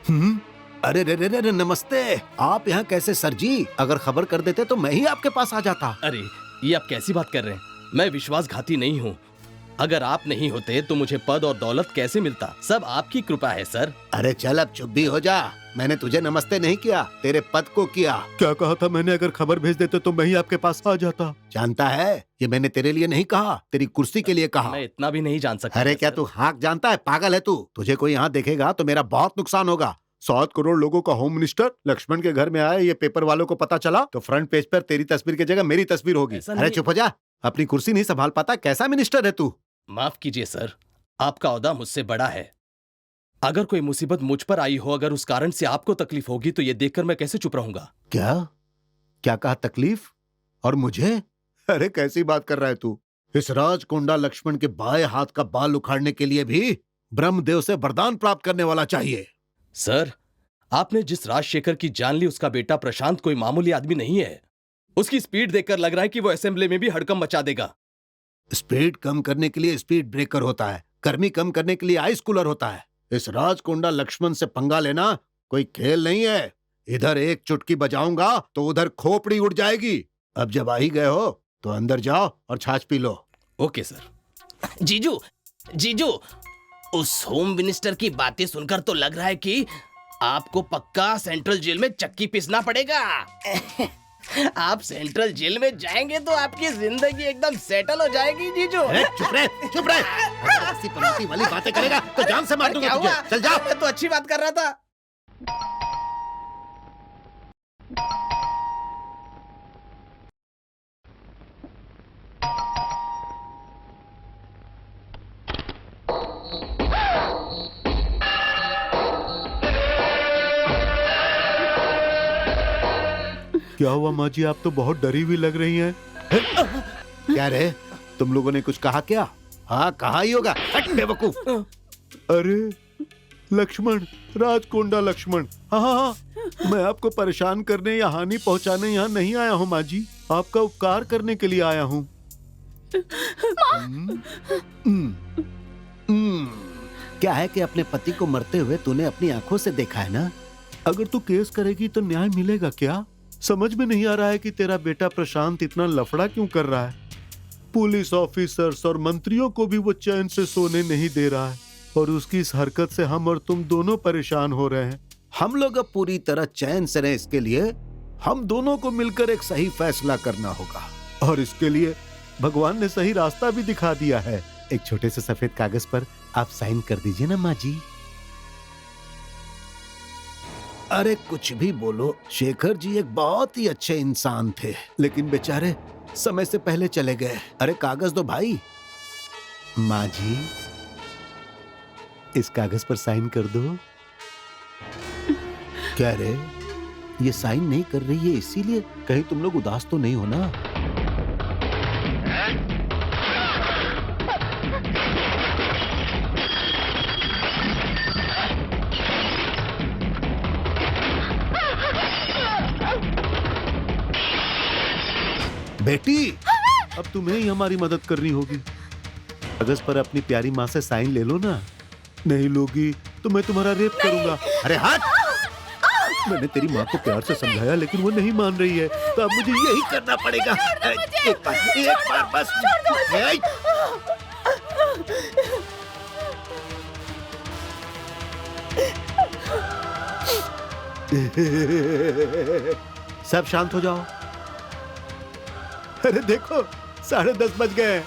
अरे रे रे रे रे, नमस्ते। आप यहाँ कैसे सर जी? अगर खबर कर देते तो मैं ही आपके पास आ जाता। अरे ये आप कैसी बात कर रहे हैं? मैं विश्वासघाती नहीं हूँ। अगर आप नहीं होते तो मुझे पद और दौलत कैसे मिलता? सब आपकी कृपा है सर। अरे चल अब चुप भी हो जा। मैंने तुझे नमस्ते नहीं किया, तेरे पद को किया। क्या कहा था मैंने? अगर खबर भेज देते तो मैं ही आपके पास आ जाता। जानता है, ये मैंने तेरे लिए नहीं कहा, तेरी कुर्सी के लिए कहा। मैं इतना भी नहीं जान सकता। अरे क्या तू हाक जानता है? पागल है तू। तुझे कोई यहाँ देखेगा तो मेरा बहुत नुकसान होगा। 7 करोड़ लोगों का होम मिनिस्टर लक्ष्मण के घर में आया, ये पेपर वालों को पता चला तो फ्रंट पेज पर तेरी तस्वीर की जगह मेरी तस्वीर होगी। अरे चुप हो जा, अपनी कुर्सी नहीं संभाल पाता? कैसा मिनिस्टर है तू? माफ कीजिए सर, आपका ओहदा मुझसे बड़ा है। अगर कोई मुसीबत मुझ पर आई हो, अगर उस कारण से आपको तकलीफ होगी तो ये देखकर मैं कैसे चुप रहूंगा? क्या क्या कहा? तकलीफ? और मुझे? अरे कैसी बात कर रहा है तू? इस राजकोंडा लक्ष्मण के बाएं हाथ का बाल उखाड़ने के लिए भी ब्रह्मदेव से वरदान प्राप्त करने वाला चाहिए। सर, आपने जिस राजशेखर की जान ली उसका बेटा प्रशांत कोई मामूली आदमी नहीं है। उसकी स्पीड देखकर लग रहा है कि वो असेंबली में भी हड़कंप मचा देगा। स्पीड कम करने के लिए स्पीड ब्रेकर होता है, गर्मी कम करने के लिए आइस कूलर होता है। इस राजकोंडा लक्ष्मण से पंगा लेना कोई खेल नहीं है। इधर एक चुटकी बजाऊंगा तो उधर खोपड़ी उड़ जाएगी। अब जब आ ही गए हो तो अंदर जाओ और छाछ पी लो। Okay sir. जीजू, जीजू, उस होम मिनिस्टर की बातें सुनकर तो लग रहा है कि आपको पक्का सेंट्रल जेल में चक्की पीसना पड़ेगा। आप सेंट्रल जेल में जाएंगे तो आपकी जिंदगी एकदम सेटल हो जाएगी जीजू। चुप रहे, चुप रहे। अगर ऐसी पनौती वाली बातें करेगा तो जान से मार दूंगा तुझे। चल जा। मैं तो अच्छी बात कर रहा था। क्या हुआ माँ जी? आप तो बहुत डरी हुई लग रही हैं। क्या रे, तुम लोगों ने कुछ कहा क्या? हाँ कहा ही होगा, बेवकूफ। अरे लक्ष्मण, राजकोंडा लक्ष्मण। हाँ हाँ हाँ, मैं आपको परेशान करने या हानि पहुंचाने यहाँ नहीं आया हूँ माँ जी, आपका उपकार करने के लिए आया हूँ। क्या है कि अपने पति को मरते हुए तूने अपनी आंखों से देखा है ना? अगर तू केस करेगी तो न्याय मिलेगा क्या? समझ में नहीं आ रहा है कि तेरा बेटा प्रशांत इतना लफड़ा क्यों कर रहा है। पुलिस ऑफिसर्स और मंत्रियों को भी वो चैन से सोने नहीं दे रहा है, और उसकी इस हरकत से हम और तुम दोनों परेशान हो रहे हैं। हम लोग अब पूरी तरह चैन से रहें, इसके लिए हम दोनों को मिलकर एक सही फैसला करना होगा। और इसके लिए भगवान ने सही रास्ता भी दिखा दिया है। एक छोटे से सफेद कागज पर आप साइन कर दीजिए ना माँ जी। अरे कुछ भी बोलो, शेखर जी एक बहुत ही अच्छे इंसान थे, लेकिन बेचारे समय से पहले चले गए। अरे कागज दो भाई। माँ जी, इस कागज पर साइन कर दो। क्या रे, ये साइन नहीं कर रही है इसीलिए? कहीं तुम लोग उदास तो नहीं हो ना? बेटी, अब तुम्हें ही हमारी मदद करनी होगी। कागज पर अपनी प्यारी माँ से साइन ले लो ना। नहीं लोगी तो मैं तुम्हारा रेप करूंगा। अरे हट! मैंने तेरी माँ को प्यार से समझाया लेकिन वो नहीं मान रही है, तो अब मुझे यही करना पड़ेगा। एक बार बस। सब शांत हो जाओ। अरे देखो 10:30 बज गए,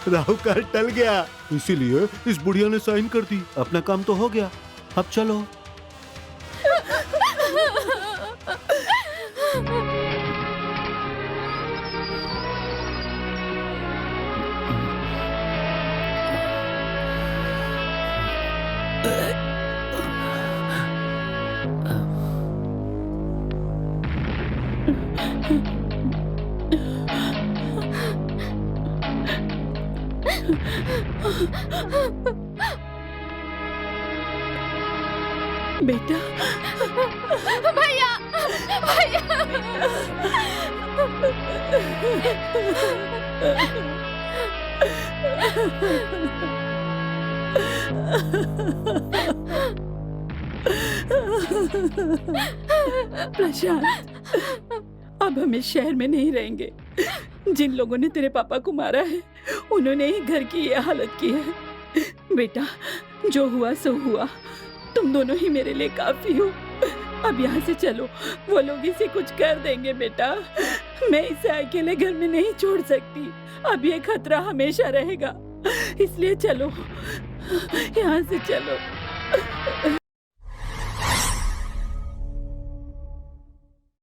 राहु काल टल गया, इसीलिए इस बुढ़िया ने साइन कर दी। अपना काम तो हो गया, अब चलो। बेटा, भैया, भैया। प्रशांत, अब हम इस शहर में नहीं रहेंगे। जिन लोगों ने तेरे पापा को मारा है उन्होंने ही घर की ये हालत की है। बेटा, जो हुआ सो हुआ, तुम दोनों ही मेरे लिए काफी हो। अब यहाँ से चलो, वो लोग इसे कुछ कर देंगे। बेटा, मैं इसे अकेले घर में नहीं छोड़ सकती। अब ये खतरा हमेशा रहेगा, इसलिए चलो, यहाँ से चलो।